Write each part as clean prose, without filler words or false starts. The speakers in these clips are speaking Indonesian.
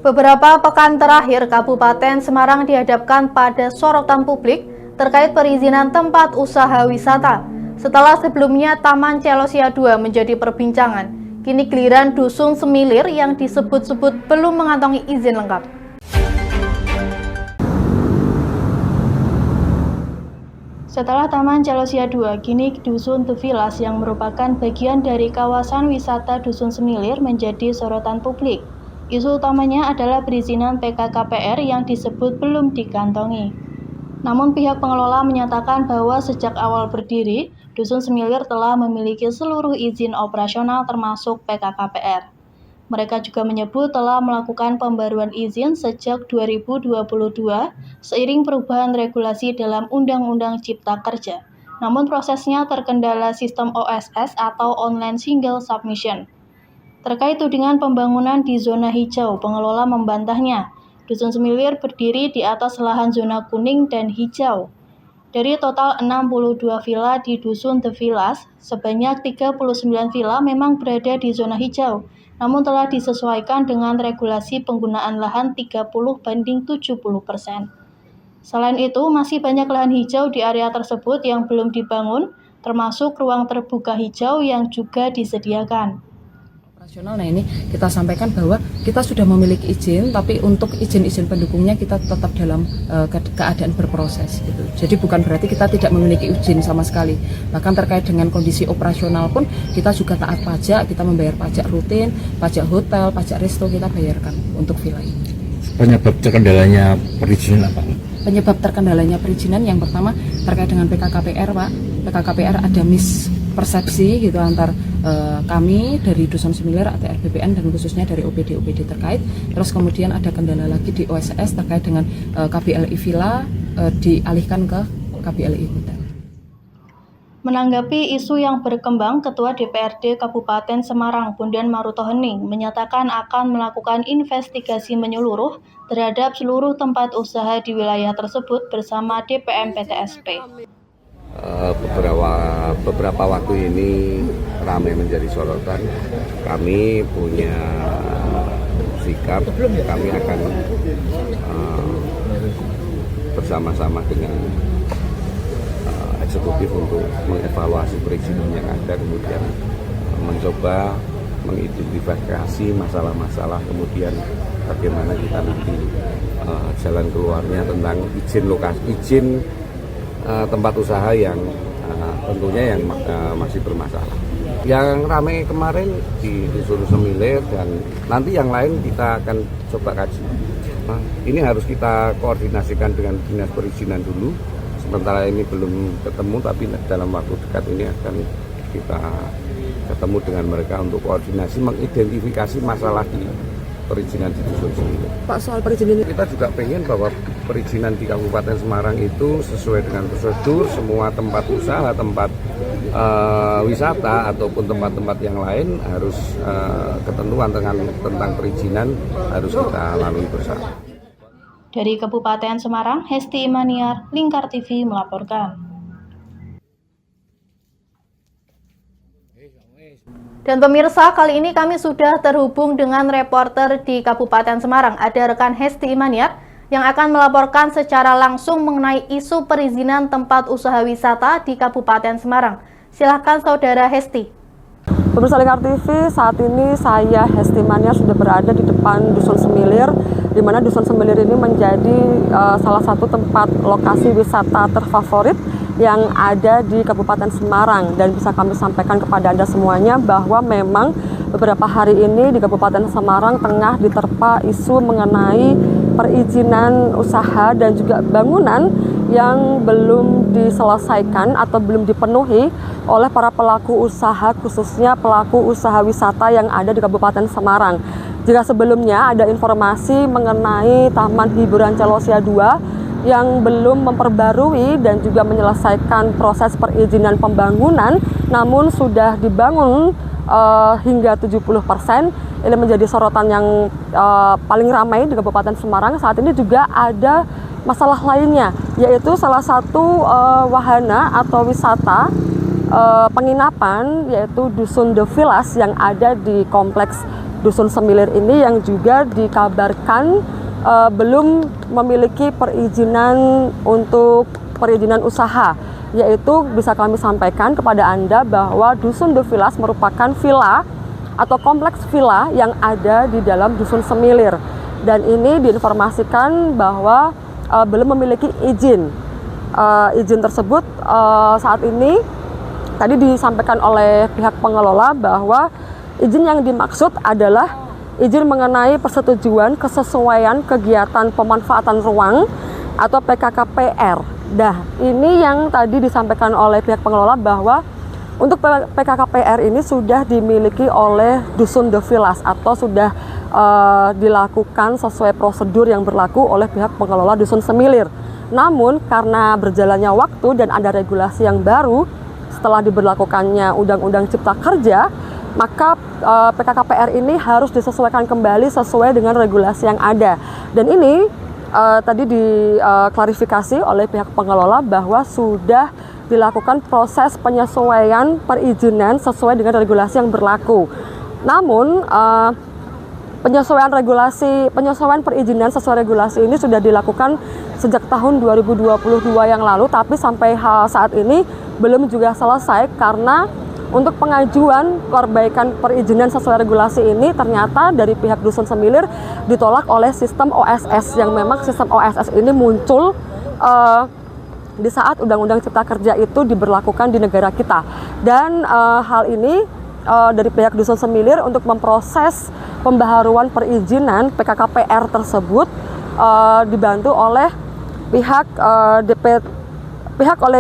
Beberapa pekan terakhir, Kabupaten Semarang dihadapkan pada sorotan publik terkait perizinan tempat usaha wisata. Setelah sebelumnya Taman Celosia II menjadi perbincangan, kini giliran Dusun Semilir yang disebut-sebut belum mengantongi izin lengkap. Setelah Taman Celosia II, kini Dusun The Villas yang merupakan bagian dari kawasan wisata Dusun Semilir menjadi sorotan publik. Isu utamanya adalah perizinan PKKPR yang disebut belum dikantongi. Namun pihak pengelola menyatakan bahwa sejak awal berdiri, Dusun Semilir telah memiliki seluruh izin operasional termasuk PKKPR. Mereka juga menyebut telah melakukan pembaruan izin sejak 2022 seiring perubahan regulasi dalam Undang-Undang Cipta Kerja. Namun prosesnya terkendala sistem OSS atau Online Single Submission. Terkait tudingan pembangunan di zona hijau, pengelola membantahnya. Dusun Semilir berdiri di atas lahan zona kuning dan hijau. Dari total 62 villa di Dusun The Villas, sebanyak 39 villa memang berada di zona hijau, namun telah disesuaikan dengan regulasi penggunaan lahan 30/70%. Selain itu, masih banyak lahan hijau di area tersebut yang belum dibangun, termasuk ruang terbuka hijau yang juga disediakan. Nah, ini kita sampaikan bahwa kita sudah memiliki izin, tapi untuk izin-izin pendukungnya kita tetap dalam keadaan berproses gitu. Jadi bukan berarti kita tidak memiliki izin sama sekali. Bahkan terkait dengan kondisi operasional pun kita juga taat pajak, kita membayar pajak rutin, pajak hotel, pajak resto kita bayarkan untuk villa ini. Penyebab terkendalanya perizinan apa? Penyebab terkendalanya perizinan yang pertama terkait dengan PKKPR, Pak. PKKPR ada mispersepsi gitu antar kami dari Dusun Semilir atau RBPN dan khususnya dari OPD terkait. Terus kemudian ada kendala lagi di OSS terkait dengan KBLI Villa dialihkan ke KBLI Hotel. Menanggapi isu yang berkembang, Ketua DPRD Kabupaten Semarang, Bondan Maruto Hening, menyatakan akan melakukan investigasi menyeluruh terhadap seluruh tempat usaha di wilayah tersebut bersama DPM PTSP. Beberapa waktu ini ramai menjadi sorotan. Kami punya sikap, kami akan bersama-sama dengan eksekutif untuk mengevaluasi perizinan yang ada, kemudian mencoba mengidentifikasi masalah-masalah, kemudian bagaimana kita nanti jalan keluarnya tentang izin tempat usaha yang tentunya yang masih bermasalah. Yang ramai kemarin di Dusun Semilir dan nanti yang lain kita akan coba kaji. Nah, ini harus kita koordinasikan dengan dinas perizinan dulu. Sementara ini belum ketemu, tapi dalam waktu dekat ini akan kita ketemu dengan mereka untuk koordinasi mengidentifikasi masalah di perizinan di Dusun Semilir. Pak, soal perizinan kita juga pengen bahwa perizinan di Kabupaten Semarang itu sesuai dengan prosedur. Semua tempat usaha, tempat wisata ataupun tempat-tempat yang lain harus ketentuan tentang perizinan harus kita lalui bersama. Dari Kabupaten Semarang, Hesti Imaniar, Lingkar TV melaporkan. Dan pemirsa, kali ini kami sudah terhubung dengan reporter di Kabupaten Semarang. Ada rekan Hesti Imaniar yang akan melaporkan secara langsung mengenai isu perizinan tempat usaha wisata di Kabupaten Semarang. Silakan saudara Hesti. Pemirsa Lingkar TV, saat ini saya Hesti Imaniar sudah berada di depan Dusun Semilir, di mana Dusun Semilir ini menjadi salah satu tempat lokasi wisata terfavorit yang ada di Kabupaten Semarang, dan bisa kami sampaikan kepada Anda semuanya bahwa memang beberapa hari ini di Kabupaten Semarang tengah diterpa isu mengenai perizinan usaha dan juga bangunan yang belum diselesaikan atau belum dipenuhi oleh para pelaku usaha, khususnya pelaku usaha wisata yang ada di Kabupaten Semarang. Jika sebelumnya ada informasi mengenai Taman Hiburan Celosia II yang belum memperbarui dan juga menyelesaikan proses perizinan pembangunan, namun sudah dibangun hingga 70%. Ini menjadi sorotan yang paling ramai di Kabupaten Semarang. Saat ini juga ada masalah lainnya, yaitu salah satu wahana atau wisata penginapan yaitu Dusun The Villas yang ada di kompleks Dusun Semilir ini yang juga dikabarkan belum memiliki perizinan untuk perizinan usaha, yaitu bisa kami sampaikan kepada Anda bahwa Dusun The Villas merupakan villa atau kompleks villa yang ada di dalam Dusun Semilir, dan ini diinformasikan bahwa belum memiliki izin. Izin tersebut saat ini tadi disampaikan oleh pihak pengelola bahwa izin yang dimaksud adalah izin mengenai persetujuan kesesuaian kegiatan pemanfaatan ruang atau PKKPR. Nah, ini yang tadi disampaikan oleh pihak pengelola bahwa untuk PKKPR ini sudah dimiliki oleh Dusun The Villas atau sudah dilakukan sesuai prosedur yang berlaku oleh pihak pengelola Dusun Semilir. Namun karena berjalannya waktu dan ada regulasi yang baru setelah diberlakukannya Undang-Undang Cipta Kerja, maka PKKPR ini harus disesuaikan kembali sesuai dengan regulasi yang ada. Dan ini tadi diklarifikasi oleh pihak pengelola bahwa sudah dilakukan proses penyesuaian perizinan sesuai dengan regulasi yang berlaku. Namun penyesuaian perizinan sesuai regulasi ini sudah dilakukan sejak tahun 2022 yang lalu, tapi sampai saat ini belum juga selesai karena untuk pengajuan perbaikan perizinan sesuai regulasi ini ternyata dari pihak Dusun Semilir ditolak oleh sistem OSS, yang memang sistem OSS ini muncul di saat Undang-Undang Cipta Kerja itu diberlakukan di negara kita. Dan hal ini dari pihak Dusun Semilir untuk memproses pembaharuan perizinan PKKPR tersebut dibantu oleh pihak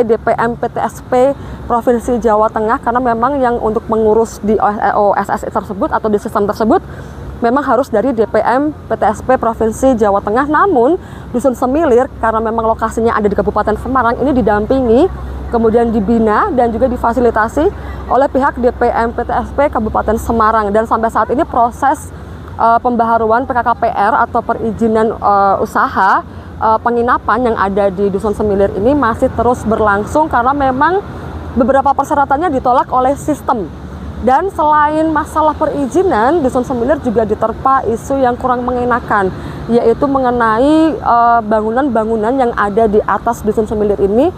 DPM PTSP Provinsi Jawa Tengah, karena memang yang untuk mengurus di OSS tersebut atau di sistem tersebut memang harus dari DPM PTSP Provinsi Jawa Tengah. Namun Dusun Semilir karena memang lokasinya ada di Kabupaten Semarang ini didampingi, kemudian dibina dan juga difasilitasi oleh pihak DPM PTSP Kabupaten Semarang, dan sampai saat ini proses pembaharuan PKKPR atau perizinan usaha penginapan yang ada di Dusun Semilir ini masih terus berlangsung karena memang beberapa persyaratannya ditolak oleh sistem. Dan selain masalah perizinan, Dusun Semilir juga diterpa isu yang kurang mengenakan, yaitu mengenai bangunan-bangunan yang ada di atas Dusun Semilir ini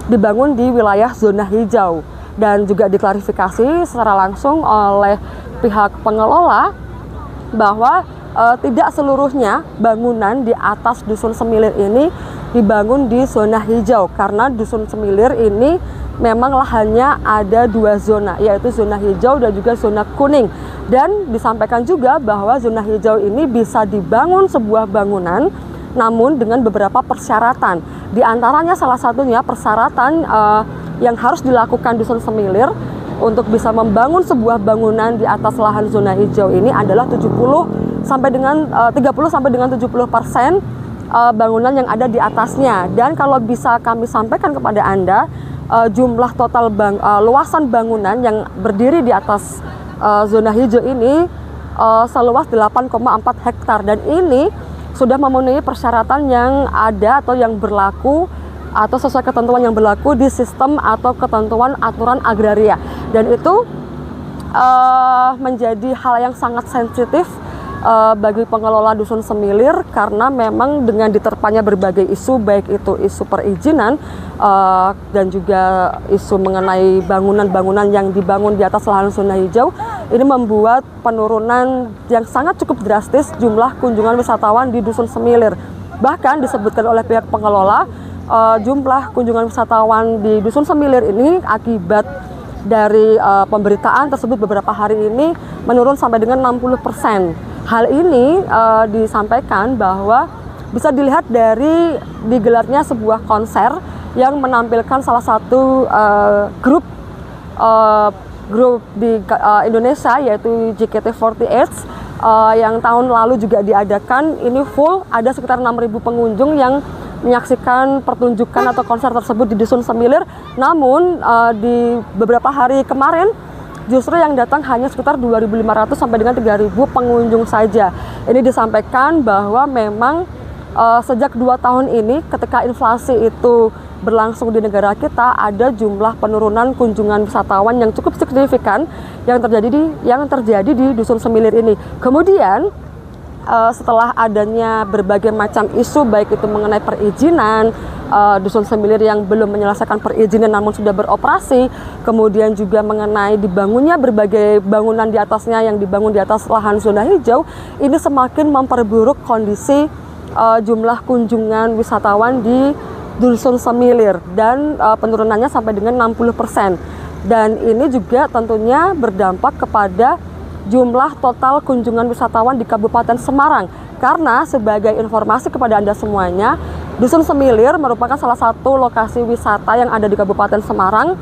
dibangun di wilayah zona hijau, dan juga diklarifikasi secara langsung oleh pihak pengelola bahwa tidak seluruhnya bangunan di atas Dusun Semilir ini dibangun di zona hijau, karena Dusun Semilir ini memang lahannya ada dua zona, yaitu zona hijau dan juga zona kuning. Dan disampaikan juga bahwa zona hijau ini bisa dibangun sebuah bangunan namun dengan beberapa persyaratan. Di antaranya salah satunya persyaratan yang harus dilakukan Dusun Semilir untuk bisa membangun sebuah bangunan di atas lahan zona hijau ini adalah 30 sampai dengan 70% bangunan yang ada di atasnya. Dan kalau bisa kami sampaikan kepada Anda, jumlah total luasan bangunan yang berdiri di atas zona hijau ini seluas 8,4 hektar, dan ini sudah memenuhi persyaratan yang ada atau yang berlaku atau sesuai ketentuan yang berlaku di sistem atau ketentuan aturan agraria. Dan itu menjadi hal yang sangat sensitif bagi pengelola Dusun Semilir, karena memang dengan diterpanya berbagai isu, baik itu isu perizinan dan juga isu mengenai bangunan-bangunan yang dibangun di atas lahan zona hijau, ini membuat penurunan yang sangat cukup drastis jumlah kunjungan wisatawan di Dusun Semilir. Bahkan disebutkan oleh pihak pengelola, jumlah kunjungan wisatawan di Dusun Semilir ini akibat dari pemberitaan tersebut beberapa hari ini menurun sampai dengan 60%. Hal ini disampaikan bahwa bisa dilihat dari digelarnya sebuah konser yang menampilkan salah satu grup di Indonesia, yaitu JKT48 yang tahun lalu juga diadakan. Ini full, ada sekitar 6.000 pengunjung yang menyaksikan pertunjukan atau konser tersebut di Dusun Semilir. Namun di beberapa hari kemarin justru yang datang hanya sekitar 2.500 sampai dengan 3.000 pengunjung saja. Ini disampaikan bahwa memang sejak 2 tahun ini ketika inflasi itu berlangsung di negara kita, ada jumlah penurunan kunjungan wisatawan yang cukup signifikan yang terjadi di Dusun Semilir ini. Kemudian setelah adanya berbagai macam isu, baik itu mengenai perizinan, Dusun Semilir yang belum menyelesaikan perizinan namun sudah beroperasi, kemudian juga mengenai dibangunnya berbagai bangunan di atasnya yang dibangun di atas lahan zona hijau, ini semakin memperburuk kondisi jumlah kunjungan wisatawan di Dusun Semilir, dan penurunannya sampai dengan 60%. Dan ini juga tentunya berdampak kepada jumlah total kunjungan wisatawan di Kabupaten Semarang. Karena sebagai informasi kepada Anda semuanya, Dusun Semilir merupakan salah satu lokasi wisata yang ada di Kabupaten Semarang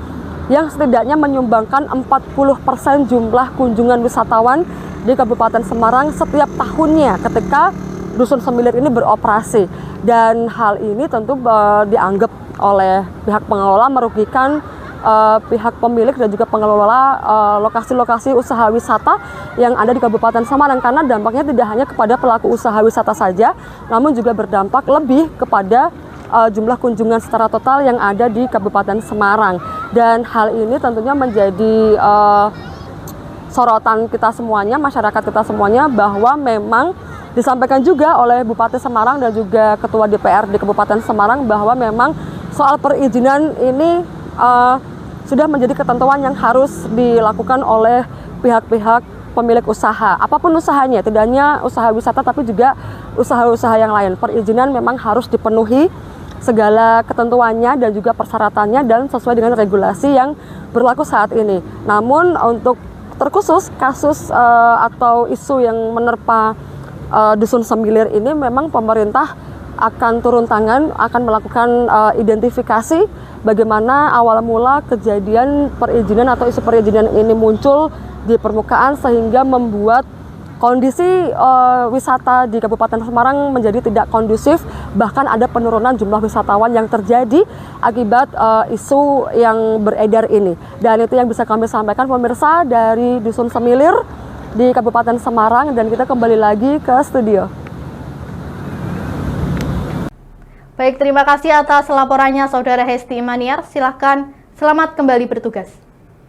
yang setidaknya menyumbangkan 40% jumlah kunjungan wisatawan di Kabupaten Semarang setiap tahunnya ketika Dusun Semilir ini beroperasi. Dan hal ini tentu dianggap oleh pihak pengelola merugikan pihak pemilik dan juga pengelola lokasi-lokasi usaha wisata yang ada di Kabupaten Semarang, karena dampaknya tidak hanya kepada pelaku usaha wisata saja, namun juga berdampak lebih kepada jumlah kunjungan secara total yang ada di Kabupaten Semarang. Dan hal ini tentunya menjadi sorotan kita semuanya, masyarakat kita semuanya, bahwa memang disampaikan juga oleh Bupati Semarang dan juga Ketua DPR di Kabupaten Semarang bahwa memang soal perizinan ini sudah menjadi ketentuan yang harus dilakukan oleh pihak-pihak pemilik usaha. Apapun usahanya, tidak hanya usaha wisata tapi juga usaha-usaha yang lain. Perizinan memang harus dipenuhi segala ketentuannya dan juga persyaratannya dan sesuai dengan regulasi yang berlaku saat ini. Namun untuk terkhusus kasus atau isu yang menerpa Dusun Semilir ini, memang pemerintah akan turun tangan, akan melakukan identifikasi bagaimana awal mula kejadian perizinan atau isu perizinan ini muncul di permukaan sehingga membuat kondisi wisata di Kabupaten Semarang menjadi tidak kondusif, bahkan ada penurunan jumlah wisatawan yang terjadi akibat isu yang beredar ini. Dan itu yang bisa kami sampaikan pemirsa dari Dusun Semilir di Kabupaten Semarang, dan kita kembali lagi ke studio. Baik, terima kasih atas laporannya Saudara Hesti Maniar. Silahkan, selamat kembali bertugas.